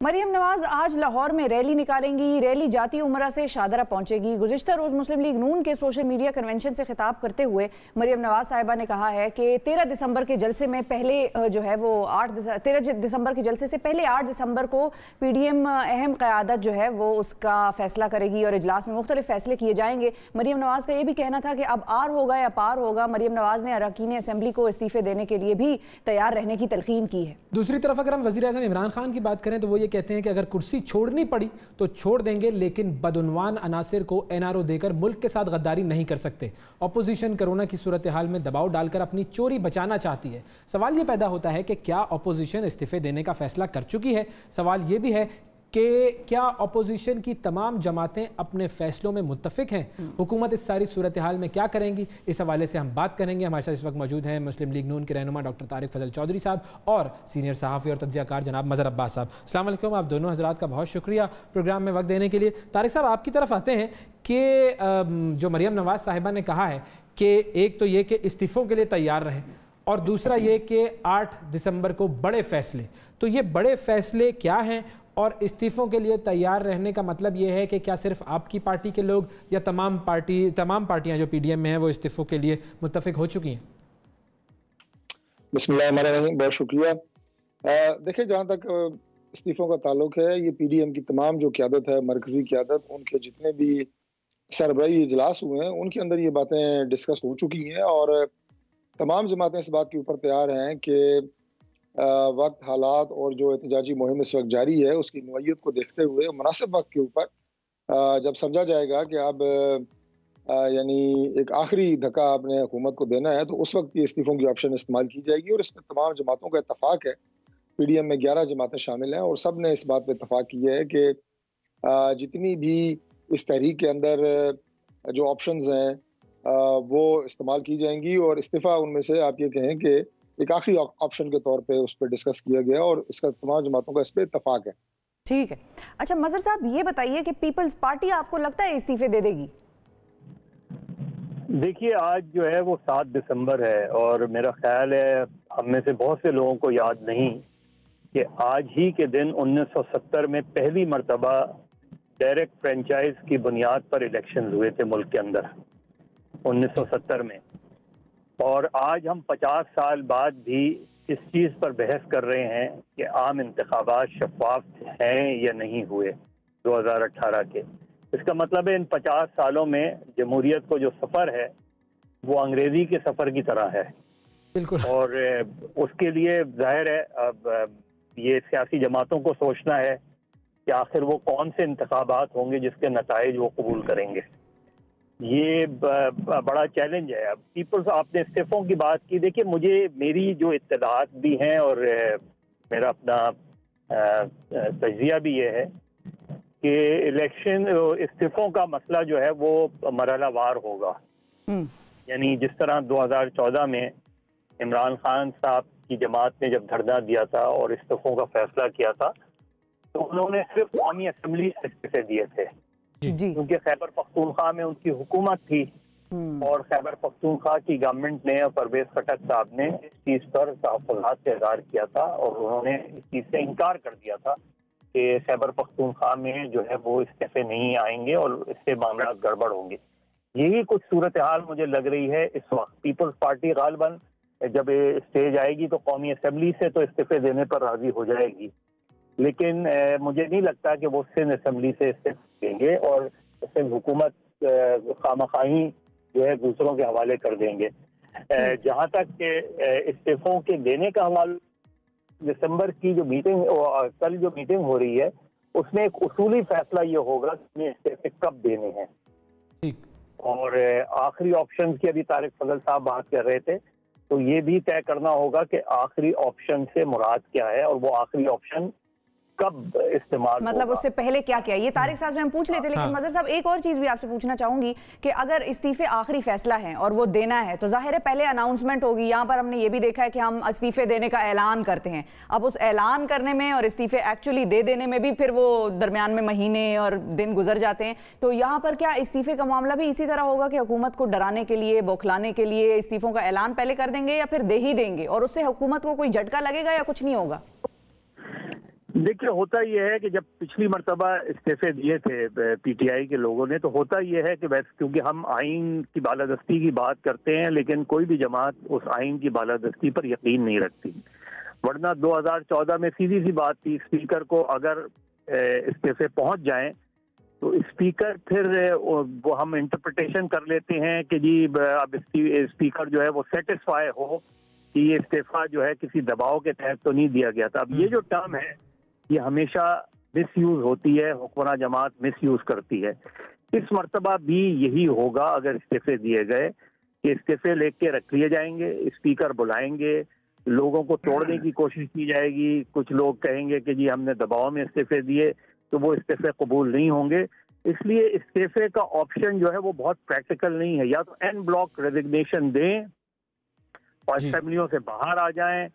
मरियम नवाज आज लाहौर में rally निकालेंगी। Rally जाती उमरा से शादरा पहुंचेगी। गुज़िश्ता रोज मुस्लिम लीग नून के सोशल मीडिया कन्वेंशन से खिताब करते हुए मरियम नवाज साहिबा ने कहा है कि 13 दिसंबर के जलसे में पहले जो है वो 13 दिसंबर के जलसे से पहले 8 दिसंबर को PDM अहम क़यादत जो है वो उसका फैसला करेगी और इजलास में मुख्तलिफ फैसले किए जाएंगे। मरियम नवाज का ये भी कहना था कि अब आर होगा या पार होगा। मरियम नवाज ने अरकान असम्बली को इस्तीफे देने के लिए भी तैयार रहने की तलकीन की है। दूसरी तरफ अगर हम वज़ीर आज़म इमरान खान की बात करें तो वो ये कहते हैं कि अगर कुर्सी छोड़नी पड़ी तो छोड़ देंगे, लेकिन बदउनवान अनासिर को NRO देकर मुल्क के साथ गद्दारी नहीं कर सकते। अपोजिशन कोरोना की सूरत हाल में दबाव डालकर अपनी चोरी बचाना चाहती है। सवाल ये पैदा होता है कि क्या अपोजिशन इस्तीफे देने का फैसला कर चुकी है? सवाल ये भी है कि क्या अपोजिशन की तमाम जमातें अपने फैसलों में मुत्तफिक हैं? हुकूमत इस सारी सूरत हाल में क्या करेंगी? इस हवाले से हम बात करेंगे। हमारे साथ इस वक्त मौजूद हैं मुस्लिम लीग नून के रहनुमा डॉक्टर तारिक फजल चौधरी साहब और सीनियर सहाफ़ी और तज्ज़ियाकार जनाब मज़हर अब्बास साहब। अस्सलाम वालेकुम। आप दोनों हज़रात का बहुत शुक्रिया प्रोग्राम में वक्त देने के लिए। तारिक साहब, आपकी तरफ आते हैं कि जो मरियम नवाज साहिबा ने कहा है कि एक तो ये कि इस्तीफ़ों के लिए तैयार रहें और दूसरा ये कि 8 दिसंबर को बड़े फ़ैसले, तो ये बड़े फ़ैसले क्या हैं और इस्तीफ़ों के लिए तैयार रहने का मतलब ये है कि क्या सिर्फ आपकी पार्टी के लोग या तमाम पार्टियां जो PDM में हैं वो इस्तीफ़ों के लिए मुत्तफिक हो चुकी हैं? बिस्मिल्लाहिर्रहमानिर्रहीम, बहुत शुक्रिया। देखिए, जहाँ तक इस्तीफ़ों का ताल्लुक है, ये PDM की तमाम जो क़यादत है, मरकज़ी क़यादत, उनके जितने भी सरबराही इजलास हुए हैं उनके अंदर ये बातें डिस्कस हो चुकी हैं और तमाम जमातें इस बात के ऊपर तैयार हैं कि वक्त, हालात और जो एहतजाजी मुहिम इस वक्त जारी है उसकी नौइयत को देखते हुए मुनासिब वक्त के ऊपर जब समझा जाएगा कि अब यानी एक आखिरी धक्का आपने हुकूमत को देना है, तो उस वक्त ये इस्तीफ़ों की ऑप्शन इस्तेमाल की जाएगी। और इसमें तमाम जमातों का इत्तफाक है। PDM में 11 जमातें शामिल हैं और सब ने इस बात पर इत्तफाक किया है कि जितनी भी इस तहरीक के अंदर जो ऑप्शंस हैं वो इस्तेमाल की जाएंगी और इस्तीफ़ा उनमें से आप ये कहें कि एक आखिरी ऑप्शन के तौर पे उस पर डिस्कस किया गया और इसका तमाम जमातों का इस पर इत्तफाक है। ठीक है। अच्छा मज़हर साहब, ये बताइए कि पीपल्स पार्टी आपको लगता है इस्तीफे दे देगी? देखिए, आज जो है वो 7 दिसंबर है और मेरा ख्याल है हम में से बहुत से लोगों को याद नहीं कि आज ही के दिन 1970 में पहली मरतबा डायरेक्ट फ्रेंचाइज की बुनियाद पर इलेक्शन हुए थे मुल्क के अंदर 1970 में। और आज हम 50 साल बाद भी इस चीज़ पर बहस कर रहे हैं कि आम इंतखाबात शफाफ हैं या नहीं हुए 2018 के। इसका मतलब है इन 50 सालों में जमहूरियत को जो सफ़र है वो अंग्रेज़ी के सफ़र की तरह है। बिल्कुल। और उसके लिए जाहिर है अब ये सियासी जमातों को सोचना है कि आखिर वो कौन से इंतखाबात होंगे जिसके नताइज वो कबूल करेंगे। ये बड़ा चैलेंज है। अब पीपल्स, आपने इस्तीफ़ों की बात की। देखिए, मुझे मेरी जो इत्तलाआत भी हैं और मेरा अपना तज्ज़िया भी ये है कि इलेक्शन इस्तीफ़ों का मसला जो है वो मरहलावार होगा। यानी जिस तरह 2014 में इमरान खान साहब की जमात ने जब धरना दिया था और इस्तीफ़ों का फैसला किया था तो उन्होंने सिर्फ कौमी असम्बली से इस्तीफ़े दिए थे क्योंकि खैबर पख्तूनख्वा में उनकी हुकूमत थी और खैबर पख्तूनख्वा की गवर्नमेंट ने और परवेज खटक साहब ने इस चीज़ पर तहफ़्फ़ुज़ात से इज़हार किया था और उन्होंने इस चीज़ से इनकार कर दिया था कि खैबर पख्तूनख्वा में जो है वो इस्तीफ़े नहीं आएंगे और इससे मामला गड़बड़ होंगे। यही कुछ सूरत हाल मुझे लग रही है इस वक्त। पीपल्स पार्टी गालिबन जब स्टेज आएगी तो कौमी असम्बली से तो इस्तीफ़े देने पर राज़ी हो जाएगी, लेकिन मुझे नहीं लगता कि वो सिंध असम्बली से इस्तीफा देंगे और सिंध हुकूमत खामखाही जो है दूसरों के हवाले कर देंगे। जहाँ तक इस्तीफों के देने का हवाला, दिसंबर की जो मीटिंग, कल जो मीटिंग हो रही है उसमें एक उसूली फैसला ये होगा कि इस्तीफे कब देने हैं। और आखिरी ऑप्शन की अभी तारिक फजल साहब बात कर रहे थे, तो ये भी तय करना होगा कि आखिरी ऑप्शन से मुराद क्या है और वो आखिरी ऑप्शन कब इस्तेमाल मतलब उससे पहले क्या किया, ये तारिक साहब से हम पूछ लेते। लेकिन मज़हर साहब, एक और चीज़ भी आपसे पूछना चाहूंगी कि अगर इस्तीफे आखिरी फैसला है और वो देना है तो जाहिर है पहले अनाउंसमेंट होगी। यहाँ पर हमने ये भी देखा है कि हम इस्तीफे देने का ऐलान करते हैं। अब उस ऐलान करने में और इस्तीफे एक्चुअली दे देने में भी फिर वो दरमियान में महीने और दिन गुजर जाते हैं। तो यहाँ पर क्या इस्तीफे का मामला भी इसी तरह होगा कि हुकूमत को डराने के लिए, बौखलाने के लिए इस्तीफों का ऐलान पहले कर देंगे या फिर दे ही देंगे और उससे हुकूमत को कोई झटका लगेगा या कुछ नहीं होगा? देखिए, होता यह है कि जब पिछली मर्तबा इस्तीफे दिए थे पीटीआई के लोगों ने, तो होता यह है कि वैसे क्योंकि हम आइन की बालादस्ती की बात करते हैं, लेकिन कोई भी जमात उस आइन की बालादस्ती पर यकीन नहीं रखती। वरना 2014 में सीधी सी बात थी, स्पीकर को अगर इस्तीफे पहुंच जाएं तो स्पीकर फिर वो हम इंटरप्रिटेशन कर लेते हैं कि जी अब स्पीकर जो है वो सेटिस्फाई हो कि ये इस्तीफा जो है किसी दबाव के तहत तो नहीं दिया गया था। अब ये जो टर्म है ये हमेशा मिसयूज होती है, हुक्मरान जमात मिसयूज करती है। इस मर्तबा भी यही होगा अगर इस्तीफे दिए गए कि इस्तीफे लेके रख लिए जाएंगे, स्पीकर बुलाएंगे, लोगों को तोड़ने की कोशिश की जाएगी। कुछ लोग कहेंगे कि जी हमने दबाव में इस्तीफे दिए, तो वो इस्तीफे कबूल नहीं होंगे। इसलिए इस्तीफे का ऑप्शन जो है वो बहुत प्रैक्टिकल नहीं है। या तो एन ब्लॉक रेजिग्नेशन दें और असेंबलियों से बाहर आ जाएं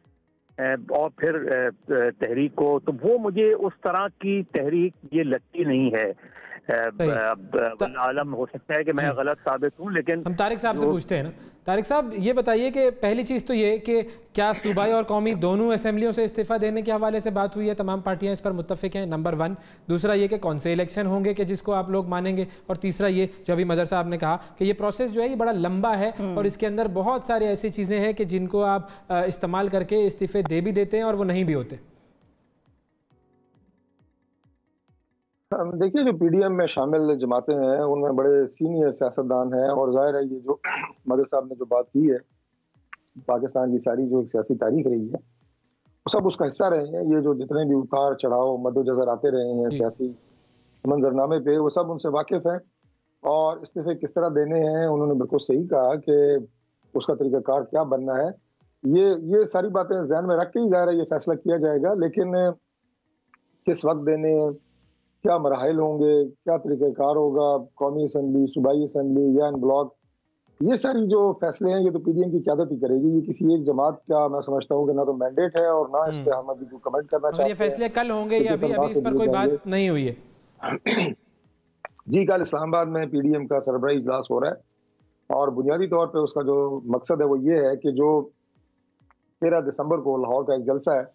और फिर तहरीक को, तो वो मुझे उस तरह की तहरीक ये लगती नहीं है। आलम हो सकता है कि मैं गलत साबित हूं, लेकिन हम तारिक साहब से पूछते हैं ना। तारिक साहब ये बताइए कि पहली चीज़ तो ये कि क्या सूबाई और कौमी दोनों असेंबलियों से इस्तीफा देने के हवाले से बात हुई है, तमाम पार्टियां इस पर मुत्तफिक हैं, नंबर 1। दूसरा ये कि कौन से इलेक्शन होंगे कि जिसको आप लोग मानेंगे, और तीसरा ये जो अभी मजहर साहब ने कहा कि ये प्रोसेस जो है ये बड़ा लंबा है और इसके अंदर बहुत सारी ऐसी चीज़ें हैं कि जिनको आप इस्तेमाल करके इस्तीफे दे भी देते हैं और वो नहीं भी होते। देखिए, जो पीडीएम में शामिल जमातें हैं उनमें बड़े सीनियर सियासतदान हैं, और जाहिर है ये जो मदर साहब ने जो बात की है, पाकिस्तान की सारी जो सियासी तारीख रही है वो सब उसका हिस्सा रहे हैं। ये जो जितने भी उतार चढ़ाव मद्देनजर आते रहे हैं सियासी मंजरनामे पे, वो सब उनसे वाकिफ हैं। और इस्तीफे किस तरह देने हैं उन्होंने बिल्कुल सही कहा कि उसका तरीकाकार क्या बनना है, ये सारी बातें ध्यान में रख के ही जाहिर है ये फैसला किया जाएगा। लेकिन किस वक्त देने, क्या मराहिल होंगे, क्या तरीक़ाकार होगा, कौमी असेंबली, सूबाई असेंबली या इन ब्लॉक, ये सारी जो फैसले हैं ये तो पीडीएम की क़यादत ही करेगी। ये किसी एक जमात का मैं समझता हूँ कि ना तो मैंडेट है और ना इस पर हम अभी कमेंट करना चाहते हैं। ये फैसले कल होंगे या अभी इस पर कोई बात नहीं हुई है? जी, कल इस्लामाबाद में पीडीएम का सरबराही इजलास हो रहा है और बुनियादी तौर पर उसका जो मकसद है वो ये है कि जो 13 दिसंबर को लाहौर का एक जलसा है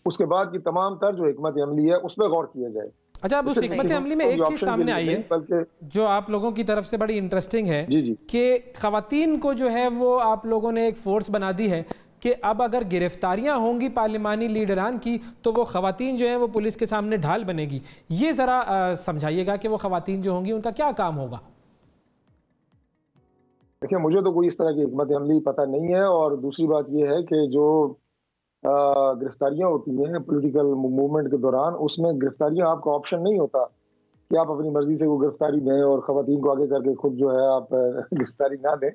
उसके बाद की तमाम तर जो हिकमत अमली है उस पर गौर किया जाए। अच्छा, अब उस हिकमत अमली में एक चीज सामने आई है जो आप लोगों की तरफ से बड़ी इंटरेस्टिंग है कि खवातीन को जो है वो आप लोगों ने एक फोर्स बना दी है कि अब अगर गिरफ्तारियां होंगी पार्लिमानी लीडरान की तो वो खवातीन जो है वो पुलिस के सामने ढाल बनेगी। ये जरा समझाइएगा कि वो खवातीन जो होंगी उनका क्या काम होगा। देखिए, मुझे तो कोई इस तरह की हिकमत अमली पता नहीं है। और दूसरी बात यह है कि जो गिरफ्तारियां होती हैं पॉलिटिकल मूवमेंट के दौरान, उसमें गिरफ्तारियां आपका ऑप्शन नहीं होता कि आप अपनी मर्जी से वो गिरफ्तारी दें और खवातीन को आगे करके खुद जो है आप गिरफ्तारी ना दें।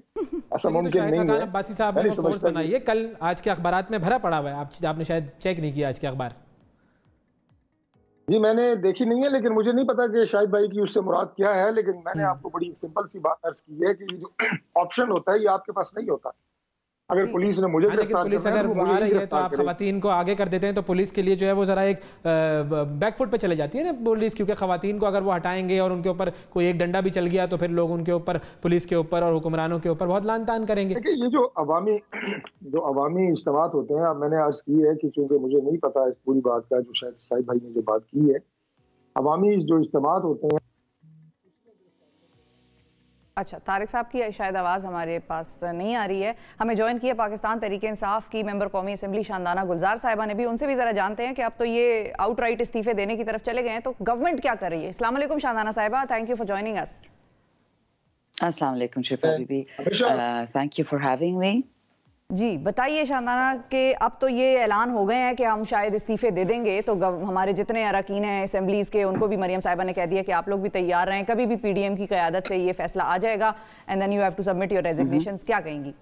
ऐसा मुमकिन नहीं है। अब्बासी साहब ने फोर्स बनाई है, कल आज के अखबारात में भरा पड़ा हुआ है, आपने शायद चेक नहीं किया आज के अखबार। जी, मैंने देखी नहीं है, लेकिन मुझे नहीं पता कि शाहिद भाई की उससे मुराद क्या है। लेकिन मैंने आपको बड़ी सिंपल सी बात अर्ज की है कि ये जो ऑप्शन होता है ये आपके पास नहीं होता। अगर पुलिस ने मुझे लेकिन पुलिस अगर आ रही है तो आप खवातीन को आगे कर देते हैं तो पुलिस के लिए जो है वो जरा एक बैकफुट पे चले जाती है ना पुलिस, क्योंकि खवातीन को अगर वो हटाएंगे और उनके ऊपर कोई एक डंडा भी चल गया तो फिर लोग उनके ऊपर, पुलिस के ऊपर और हुक्मरानों के ऊपर बहुत लान तान करेंगे। देखिए, ये जो अवामी इज्तिमात होते हैं, अब मैंने अर्ज की है कि चूंकि मुझे नहीं पता इस पूरी बात का, जो शायद शाहिद भाई ने जो बात की है, अवामी जो इज्तिमात होते हैं। अच्छा, तारिक साहब की शायद आवाज़ हमारे पास नहीं आ रही है। हमें ज्वाइन किया पाकिस्तान तहरीक इंसाफ की मेंबर कौमी असेंबली शानदाना गुलजार साहिबा ने भी, उनसे भी ज़रा जानते हैं कि अब तो ये आउटराइट इस्तीफे देने की तरफ चले गए हैं तो गवर्नमेंट क्या कर रही है। अस्सलाम वालेकुम शानदाना साहिबा, thank you for joining us. अस्सलाम वालेकुम Shifa Bibi, thank you for having me. जी बताइए शानदाना के अब तो ये ऐलान हो गए हैं कि हम शायद इस्तीफे दे देंगे, तो हमारे जितने अरकान हैं असेंबलीज़ के उनको भी मरियम साहिबा ने कह दिया कि आप लोग भी तैयार रहें, कभी भी पीडीएम की क़यादत से ये फैसला आ जाएगा and then you have to submit your resignations. क्या कहेंगी?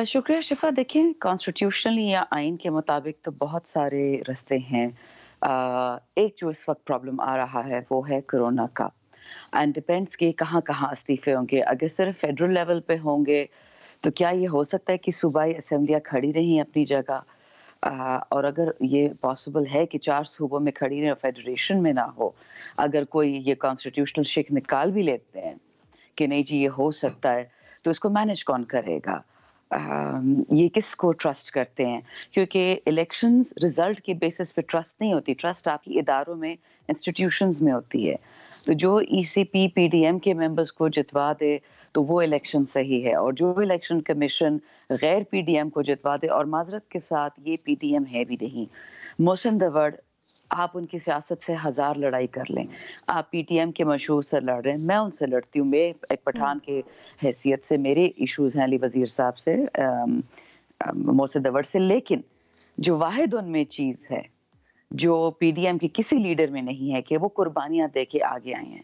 शुक्रिया शिफा। देखें, कॉन्स्टिट्यूशनली या आइन के मुताबिक तो बहुत सारे रास्ते हैं। एक जो इस वक्त प्रॉब्लम आ रहा है वो है कोरोना का, एंड डिपेंड्स कि कहाँ कहाँ इस्तीफे होंगे। अगर सिर्फ फेडरल लेवल पे होंगे तो क्या ये हो सकता है कि सूबाई असेंबलियाँ खड़ी रहीं अपनी जगह, और अगर ये पॉसिबल है कि 4 सूबों में खड़ी रहें और फेडरेशन में ना हो, अगर कोई ये कॉन्स्टिट्यूशनल शिक निकाल भी लेते हैं कि नहीं जी ये हो सकता है, तो इसको मैनेज कौन करेगा? ये किसको ट्रस्ट करते हैं, क्योंकि इलेक्शंस रिजल्ट के बेसिस पे ट्रस्ट नहीं होती, ट्रस्ट आपकी इदारों में, इंस्टीट्यूशंस में होती है। तो जो ईसीपी पीडीएम के मेंबर्स को जितवा दे तो वो इलेक्शन सही है, और जो इलेक्शन कमीशन गैर पीडीएम को जितवा दे, और माजरत के साथ ये पीडीएम है भी नहीं। मोहसिन दवड़, आप उनकी सियासत से 1000 लड़ाई कर लें, आप पीटीएम के मशहूर से लड़ रहे हैं, मैं उनसे लड़ती हूँ, मैं एक पठान के हैसियत से मेरे इश्यूज हैं अली वजीर साहब से, मोहसिन दवड़ से, लेकिन जो वाहिद उनमें चीज़ है जो पीडीएम के किसी लीडर में नहीं है कि वो कुर्बानियां दे के आगे आए हैं।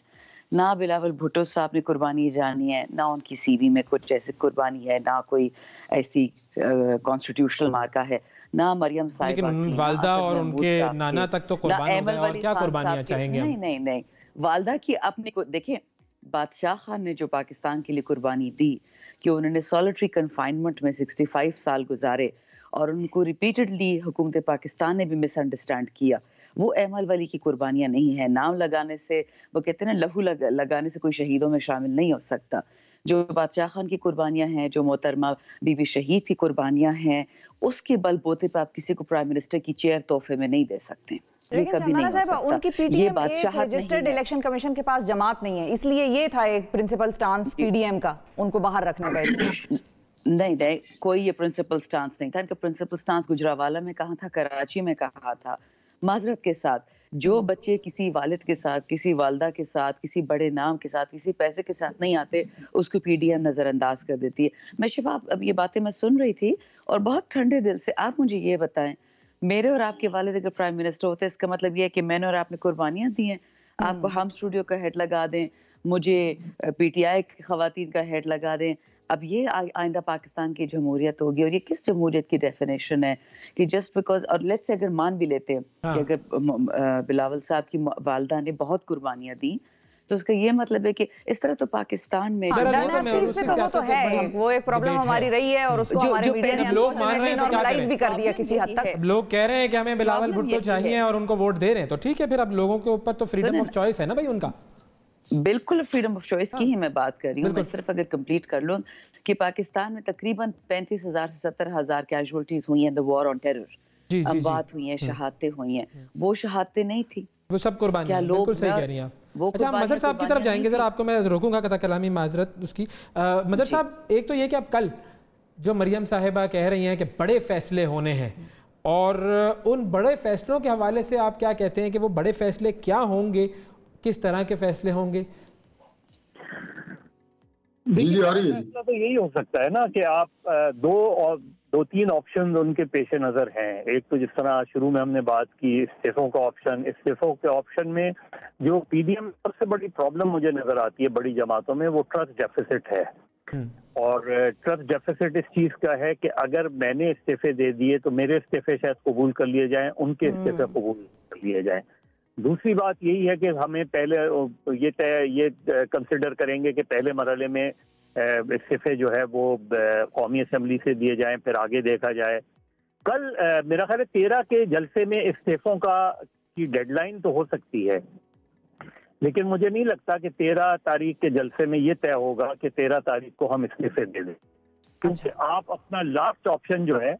ना बिलावल भुट्टो साहब ने कुर्बानी जानी है, ना उनकी सीवी में कुछ ऐसी कुर्बानी है, ना कोई ऐसी कॉन्स्टिट्यूशनल मार्का है, ना मरियम साहिबा, लेकिन वालदा और उनके नाना तक तो कुर्बान हो गए, और क्या कुर्बानियां चाहेंगे? नहीं, वालदा की अपने को देखें, बादशाह खान ने जो पाकिस्तान के लिए कुर्बानी दी कि उन्होंने सॉलिटरी कन्फाइनमेंट में 65 साल गुजारे, और उनको रिपीटेडली हुकूमत पाकिस्तान ने भी मिसअंडरस्टैंड किया, वो अहमद वली की कुर्बानियां नहीं है। नाम लगाने से, वो कहते हैं ना, लहू लगाने से कोई शहीदों में शामिल नहीं हो सकता। जो बादशाह खान की कुर्बानियां हैं, जो मोहतरमा बीबी शहीद की कुर्बानियां हैं, उसके बलबूते पर आप किसी को प्राइम मिनिस्टर की चेयर तोहफे में नहीं दे सकते। लेकिन चंदना साहिबा, उनकी पीडीएम एक रजिस्टर्ड इलेक्शन कमीशन के पास जमात नहीं है, इसलिए ये था एक प्रिंसिपल स्टांस पीडीएम का, उनको बाहर रखने का। इससे नहीं, कोई ये प्रिंसिपल स्टांस नहीं था। इनका प्रिंसिपल स्टांस गुजरावाला में कहा था, कराची में कहा था। माजरत के साथ, जो बच्चे किसी वालिद के साथ, किसी वालदा के साथ, किसी बड़े नाम के साथ, किसी पैसे के साथ नहीं आते, उसको पीडीएम नजरअंदाज कर देती है। मैं शिफा, अब ये बातें मैं सुन रही थी और बहुत ठंडे दिल से, आप मुझे ये बताएं, मेरे और आपके वालिद अगर प्राइम मिनिस्टर होते, इसका मतलब ये है कि मैंने और आपने कुर्बानियां दी हैं। आपको हम स्टूडियो का हेड लगा दें, मुझे पीटीआई की खवातीन का हेड लगा दें, अब ये आइंदा पाकिस्तान की जमहूरियत होगी। और ये किस जमहूरियत की डेफिनेशन है कि जस्ट बिकॉज, और लेट्स से अगर मान भी लेते हैं कि अगर बिलावल साहब की वालदा ने बहुत कुर्बानियां दी, तो उसका ये मतलब है कि इस तरह तो पाकिस्तान में डायनास्टीज पे तो वो तो है, वो एक प्रॉब्लम हमारी रही है, और उसको हमारे मीडिया ने अनफॉर्चुनेटली नॉर्मलाइज भी कर दिया किसी हद तक। लोग कह रहे हैं कि हमें बिलावल भुट्टो चाहिए और उनको वोट दे रहे हैं, तो ठीक है, फिर अब लोगों के ऊपर तो फ्रीडम ऑफ चॉइस है ना भाई उनका। बिल्कुल फ्रीडम ऑफ चॉइस की ही मैं बात कर रही हूँ। मैं सिर्फ अगर कंप्लीट कर लूँ कि पाकिस्तान में तकरीबन 35,000 से 70,000 कैजुअलिटीज हुई हैं द वॉर ऑन टेरर, अमवात हुई हैं, शहादतें हुई हैं। वो शहादतें नहीं थी, वो सब कुर्बानी है। बिल्कुल सही कह रही हैं आप। अच्छा, मजहर साहब की तरफ जाएंगे जरा, आपको मैं रोकूंगा कथा कलामी, माजरत उसकी। मजहर साहब, एक तो ये कि आप कल जो मरियम साहिबा कह रही हैं कि बड़े फैसले होने हैं, और उन बड़े फैसलों के हवाले से आप क्या कहते हैं कि वो बड़े फैसले क्या होंगे, किस तरह के फैसले होंगे? जी आ रही है। तो यही हो सकता है ना कि आप दो तीन ऑप्शन उनके पेश नज़र हैं। एक तो जिस तरह शुरू में हमने बात की इस्तीफों का ऑप्शन, इस्तीफों के ऑप्शन में जो पीडीएम सबसे बड़ी प्रॉब्लम मुझे नजर आती है बड़ी जमातों में, वो ट्रस्ट डेफिसिट है। और ट्रस्ट डेफिसिट इस चीज का है कि अगर मैंने इस्तीफे दे दिए तो मेरे इस्तीफे शायद कबूल कर लिए जाएं, उनके इस्तीफे कबूल कर लिए जाएं। दूसरी बात यही है कि हमें पहले ये कंसिडर करेंगे कि पहले मरहले में इस्तीफे जो है वो कौमी असम्बली से दिए जाएं, फिर आगे देखा जाए। कल मेरा ख्याल है 13 के जलसे में इस्तीफों की डेडलाइन तो हो सकती है, लेकिन मुझे नहीं लगता कि 13 तारीख के जलसे में ये तय होगा कि 13 तारीख को हम इस्तीफे दे दें, क्योंकि आप अपना लास्ट ऑप्शन जो है,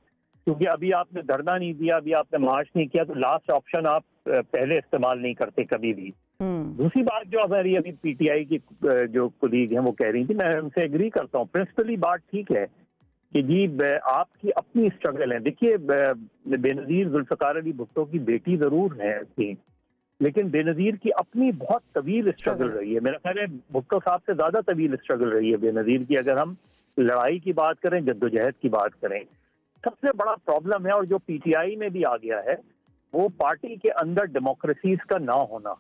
क्योंकि अभी आपने धरना नहीं दिया, अभी आपने मार्च नहीं किया, तो लास्ट ऑप्शन आप पहले इस्तेमाल नहीं करते कभी भी। दूसरी बात जो हमारी अभी पीटीआई की जो कुलीग हैं वो कह रही थी, मैं उनसे एग्री करता हूँ, प्रिंसिपली बात ठीक है कि जी आपकी अपनी स्ट्रगल है। देखिए, बेनज़ीर जुल्फ़िकार अली भुट्टो की बेटी जरूर है थी, लेकिन बेनज़ीर की अपनी बहुत तवील स्ट्रगल रही है। मेरा ख्याल है भुट्टो साहब से ज्यादा तवील स्ट्रगल रही है बेनज़ीर की, अगर हम लड़ाई की बात करें, जद्दोजहद की बात करें। सबसे बड़ा प्रॉब्लम है, और जो पीटीआई में भी आ गया है, वो पार्टी के अंदर डेमोक्रेसीज का ना होना।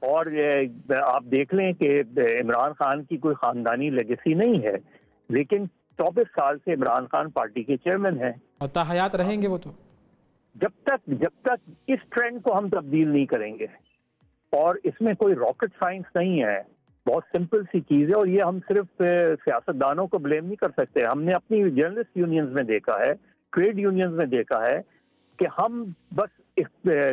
और आप देख लें कि इमरान खान की कोई खानदानी लेगेसी नहीं है, लेकिन 24 साल से इमरान खान पार्टी के चेयरमैन हैं और ताहयात रहेंगे वो। तो जब तक इस ट्रेंड को हम तब्दील नहीं करेंगे, और इसमें कोई रॉकेट साइंस नहीं है, बहुत सिंपल सी चीज है, और ये हम सिर्फ सियासतदानों को ब्लेम नहीं कर सकते। हमने अपनी जर्नलिस्ट यूनियंस में देखा है, ट्रेड यूनियंस में देखा है कि हम बस इस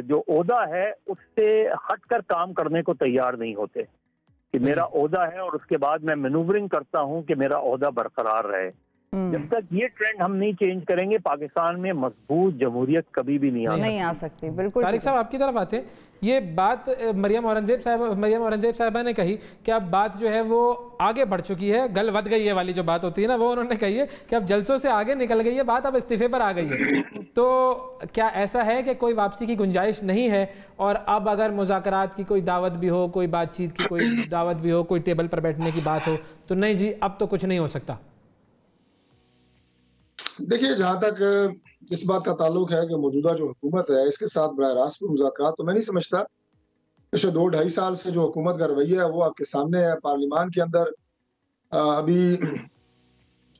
जो ओहदा है उससे हटकर काम करने को तैयार नहीं होते कि मेरा ओहदा है और उसके बाद मैं मैनूवरिंग करता हूं कि मेरा ओहदा बरकरार रहे। जब तक ये ट्रेंड हम नहीं चेंज करेंगे, पाकिस्तान में मजबूत जमहूरियत कभी भी नहीं आ सकती। बिल्कुल तारिक साहब, आपकी तरफ आते हैं। ये बात मरियम औरंगजेब साहिबा ने कही कि अब बात जो है वो आगे बढ़ चुकी है, गल वध गई है वाली जो बात होती है ना, वो उन्होंने कही है कि अब जलसों से आगे निकल गई है बात, अब इस्तीफे पर आ गई है। तो क्या ऐसा है कि कोई वापसी की गुंजाइश नहीं है, और अब अगर मुज़ाकरात की कोई दावत भी हो, कोई बातचीत की कोई दावत भी हो, कोई टेबल पर बैठने की बात हो, तो नहीं जी अब तो कुछ नहीं हो सकता? देखिए, जहां तक इस बात का ताल्लुक है कि मौजूदा जो हुकूमत है इसके साथ बराह रास्त मुज़ाकरात, तो मैं नहीं समझता। पिछले 2-2.5 साल से जो हुकूमत का रवैया है वो आपके सामने है। पार्लियामान के अंदर अभी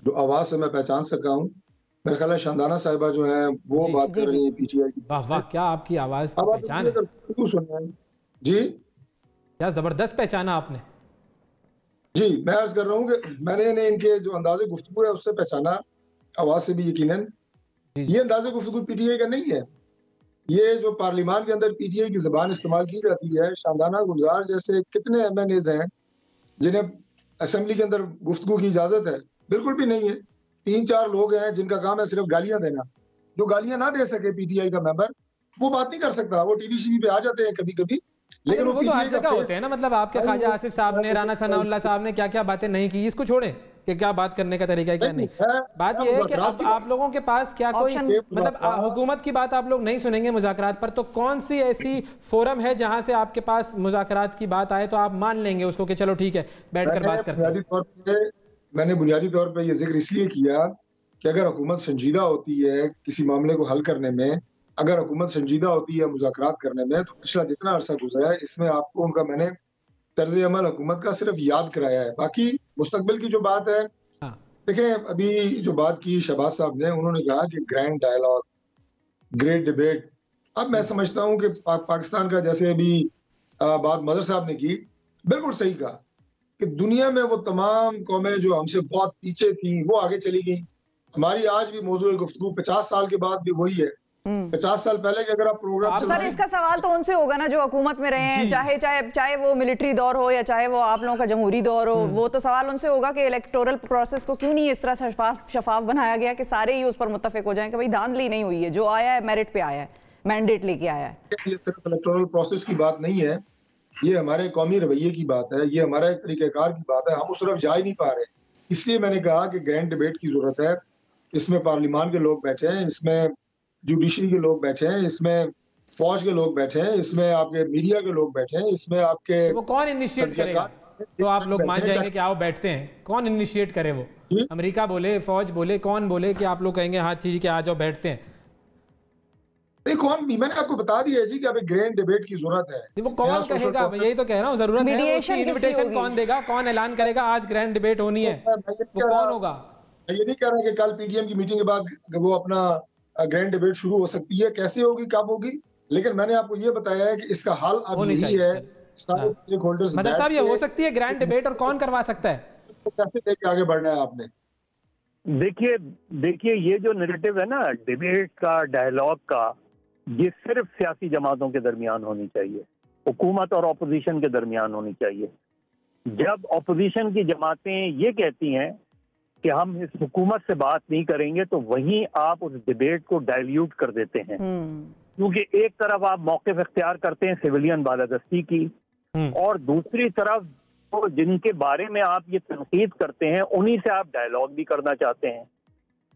जो आवाज से मैं पहचान सका हूँ, मेरे ख्याल है शानदाना साहिबा जो है वो बात कर रही है पीटीआई की। वाह वाह, क्या आपकी आवाज की पहचान है जी, क्या जबरदस्त पहचाना आपने। जी, मैं अर्ज कर रहा हूँ कि मैंने इनके जो अंदाजे गुफ्तगू है उससे पहचाना, आवाज से भी यकीनन। ये अंदाजे गुफ्तगू पीटीआई का नहीं है। ये जो पार्लियामान के अंदर पीटीआई की जबान इस्तेमाल की जाती है, शानदाना गुलजार जैसे कितने एमएनएज हैं जिन्हें असेंबली के अंदर गुफ्तगू की इजाजत है? बिल्कुल भी नहीं है। 3-4 लोग हैं जिनका काम है सिर्फ गालियां देना। जो गालियां ना दे सके पीटीआई का मेंबर, वो बात नहीं कर सकता। वो टीवी शीवी पे आ जाते हैं कभी कभी, लेकिन वो तो हर जगह होते हैं ना। मतलब आपके ख्वाजा आसिफ साहब ने, राना सनाउल्लाह साहब ने क्या क्या बातें नहीं की, इसको छोड़ें कि क्या बात करने का तरीका है क्या नहीं। बात ये है कि अब आप लोगों के पास क्या कोई मतलब हुकूमत की बात आप लोग नहीं सुनेंगे मुज़ाकरात पर, तो कौन सी ऐसी फोरम है जहां से आपके पास मुज़ाकरात की बात आए तो आप मान लेंगे उसको कि चलो ठीक है बैठकर बात करते हैं? मैंने बुनियादी तौर पर यह जिक्र इसलिए किया कि अगर हुकूमत संजीदा होती है किसी मामले को हल करने में, अगर हुकूमत संजीदा होती है मुज़ाकरात करने में, तो पिछला जितना अरसा गुजरा है इसमें आपको उनका मैंने तर्ज अमल हुकूमत का सिर्फ याद कराया है। बाकी मुस्तकबिल की जो बात है, देखें अभी जो बात की शहबाज साहब ने, उन्होंने कहा कि ग्रैंड डायलॉग, ग्रेट डिबेट। अब मैं समझता हूँ कि पाकिस्तान का, जैसे अभी बात मदर साहब ने की, बिल्कुल सही कहा कि दुनिया में वो तमाम कौमें जो हमसे बहुत पीछे थी वो आगे चली गई। हमारी आज भी मौजूद गुफ्तगू 50 साल के बाद भी वही है। 50 साल पहले के अगर आप प्रोग्राम सर, इसका सवाल तो उनसे होगा ना जो हुकूमत में रहे हैं, चाहे वो मिलिट्री दौर हो या चाहे वो आप लोगों का जमहूरी दौर हो, वो तो सवाल उनसे होगा कि इलेक्टोरल प्रोसेस को क्यों नहीं इस तरह शफाफ बनाया गया कि सारे ही उस पर मुत्तफिक हो जाएं कि भाई धांधली नहीं हुई है, जो आया है मेरिट पे आया है, मैंडेट लेके आया है। ये सिर्फ इलेक्टोरल प्रोसेस की बात नहीं है, ये हमारे कौमी रवैये की बात है, ये हमारा एक तरीक़ेकार की बात है। हम उस तरफ जा ही नहीं पा रहे। इसलिए मैंने कहा कि ग्रैंड डिबेट की जरूरत है। इसमें पार्लियामान के लोग बैठे हैं, इसमें जुडिशरी के लोग बैठे हैं, इसमें फौज के लोग बैठे हैं, इसमें आपके मीडिया के लोग बैठे हैं, इसमें आपके वो कौन इनिशिएट करेगा? तो आप लोग मान जाएंगे कि आओ बैठते हैं, कौन इनिशिएट करे? वो अमेरिका बोले, फौज बोले, कौन बोले कि आप लोग कहेंगे हाँ ठीक है आ जाओ बैठते हैं? नहीं, कौन? मैंने आपको बता दिया है जी कि अभी ग्रैंड डिबेट की जरूरत है। वो कौन कहेगा? मैं यही तो कह रहा हूँ, जरूरत है। इन्विटेशन कौन देगा, कौन ऐलान करेगा आज ग्रैंड डिबेट होनी है? वो कौन होगा? मैं ये नहीं कह रहा कि कल पीडीएम की मीटिंग के बाद वो अपना ग्रैंड डिबेट शुरू हो सकती है, कैसे होगी, कब होगी, लेकिन मैंने आपको ये बताया है कि इसका हल अब यही है। सारे स्टेक होल्डर्स मतलब साहब, ये हो सकती है ग्रैंड डिबेट, और कौन करवा सकता है? तो कैसे लेके आगे बढ़ना है आपने? देखिए ये जो नैरेटिव है ना डिबेट का, डायलॉग का, ये सिर्फ सियासी जमातों के दरमियान होनी चाहिए, हुकूमत और अपोजिशन के दरमियान होनी चाहिए। जब अपोजिशन की जमातें ये कहती हैं कि हम इस हुकूमत से बात नहीं करेंगे, तो वहीं आप उस डिबेट को डाइल्यूट कर देते हैं। क्योंकि एक तरफ आप मौक़िफ़ इख्तियार करते हैं सिविलियन बालादस्ती की, और दूसरी तरफ तो जिनके बारे में आप ये तनकीद करते हैं उन्हीं से आप डायलॉग भी करना चाहते हैं।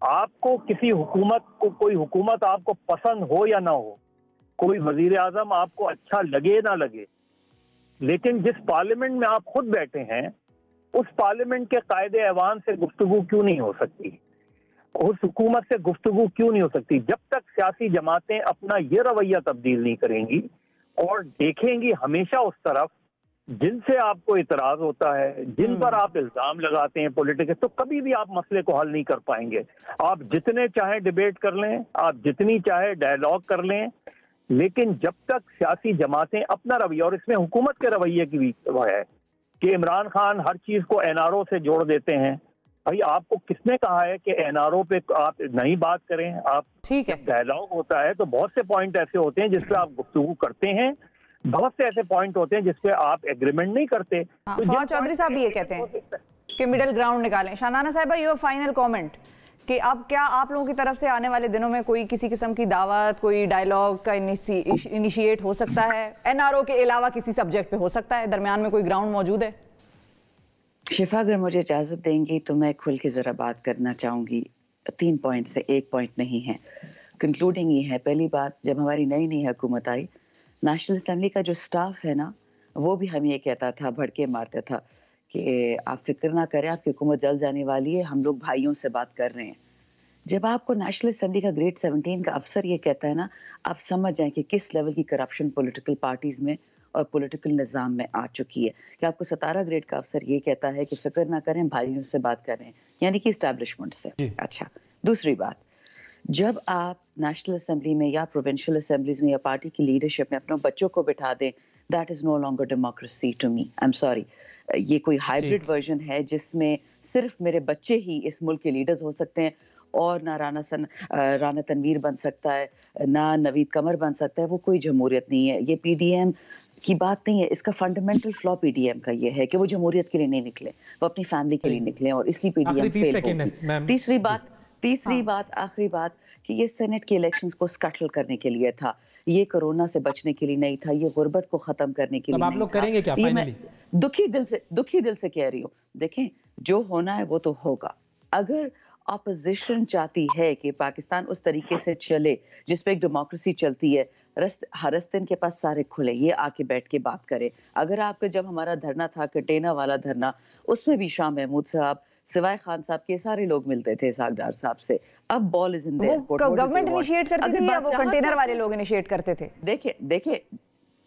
आपको किसी हुकूमत को, कोई हुकूमत आपको पसंद हो या ना हो, कोई वजीर आज़म आपको अच्छा लगे ना लगे, लेकिन जिस पार्लियामेंट में आप खुद बैठे हैं उस पार्लियामेंट के कायदे ऐवान से गुफ्तगू क्यों नहीं हो सकती, उस हुकूमत से गुफ्तगू क्यों नहीं हो सकती? जब तक सियासी जमातें अपना ये रवैया तब्दील नहीं करेंगी और देखेंगी हमेशा उस तरफ जिनसे आपको इतराज होता है, जिन पर आप इल्जाम लगाते हैं पॉलिटिक्स, तो कभी भी आप मसले को हल नहीं कर पाएंगे। आप जितने चाहे डिबेट कर लें, आप जितनी चाहे डायलॉग कर लें, लेकिन जब तक सियासी जमातें अपना रवैया, और इसमें हुकूमत के रवैये की भी है कि इमरान खान हर चीज को एनआरओ से जोड़ देते हैं। भाई आपको किसने कहा है कि एनआरओ पे आप नहीं बात करें? आप ठीक है, डायलॉग होता है तो बहुत से पॉइंट ऐसे होते हैं जिस पे आप गुफ्तगू करते हैं, बहुत से ऐसे पॉइंट होते हैं जिसपे आप एग्रीमेंट नहीं करते। तो फवाद चौधरी साहब भी ये कहते हैं कि मिडिल ग्राउंड निकालें। शानाना साहिबा, योर फाइनल कमेंट कि अब क्या आप लोगों की तरफ से आने वाले दिनों में कोई किसी किस्म की दावत, कोई डायलॉग का इनिशिएट हो सकता है? एनआरओ के अलावा किसी सब्जेक्ट पे हो सकता है? दरमियान में कोई ग्राउंड मौजूद है? शिफा, अगर मुझे इजाजत देंगी तो मैं खुल के जरा बात करना चाहूंगी। 3 पॉइंट से 1 पॉइंट नहीं है। कंक्लूडिंग ये है, पहली बात, जब हमारी नई नई हुकूमत आई, नेशनल असेंबली का जो स्टाफ है ना, वो भी हमें ये कहता था, भड़के मारता था कि आप फिक्र ना करें, आपकी हुकूमत जल्द जाने वाली है, हम लोग भाइयों से बात कर रहे हैं। जब आपको नेशनल असेंबली का ग्रेड 17 का अफसर ये कहता है ना, आप समझ जाएं कि किस लेवल की करप्शन पॉलिटिकल पार्टीज में और पॉलिटिकल निज़ाम में आ चुकी है। कि आपको 17 ग्रेड का अफसर ये कहता है कि फिक्र ना करें, भाइयों से बात करें, यानी कि इस्टेब्लिशमेंट से। अच्छा, दूसरी बात, जब आप नेशनल असेंबली में या प्रोविंशियल असेंबलीज में या पार्टी की लीडरशिप में अपने बच्चों को बिठा दें, that is no longer democracy to me. I am sorry, ये कोई हाइब्रिड वर्जन है जिसमें सिर्फ मेरे बच्चे ही इस मुल्क के लीडर्स हो सकते हैं और ना राना तनवीर बन सकता है, ना नवीद कमर बन सकता है। वो कोई जमहूरियत नहीं है। ये पीडीएम की बात नहीं है। इसका फंडामेंटल फ्लॉ पीडीएम का ये है कि वो जमहूरियत के लिए नहीं निकले, वो अपनी फैमिली के लिए निकले, और इसलिए पीडीएम फेल होगी। तीसरी बात, आखिरी बात, कि ये सेनेट के इलेक्शंस को स्कटल करने के लिए था, ये कोरोना से बचने के लिए नहीं था, ये गुर्बत को खत्म करने के लिए नहीं था। आप लोग करेंगे क्या फाइनली? दुखी दिल से कह रही हूँ, देखें, जो होना है वो तो होगा। अगर ऑपोजिशन चाहती है कि पाकिस्तान उस तरीके से चले जिस पे एक डेमोक्रेसी चलती है, रस्ते इनके पास सारे खुले, ये आके बैठ के बात करे। अगर आपका जब हमारा धरना था, कंटेनर वाला धरना, उसमें भी शाह महमूद साहब, सिवाय खान साहब के सारे लोग मिलते थे सागदार साहब से। अब ball is in their court. Government initiate करती थी या वो कंटेनर वाले लोग इनिशिएट करते थे? देखिए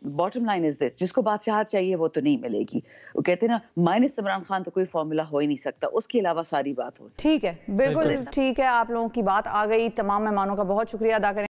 बॉटम लाइन इज दिस, जिसको बादशाहत चाहिए वो तो नहीं मिलेगी। वो कहते हैं ना, माइनस इमरान खान तो कोई फॉर्मूला हो ही नहीं सकता, उसके अलावा सारी बात हो। ठीक है, बिल्कुल ठीक है, आप लोगों की बात आ गई। तमाम मेहमानों का बहुत शुक्रिया अदा करें।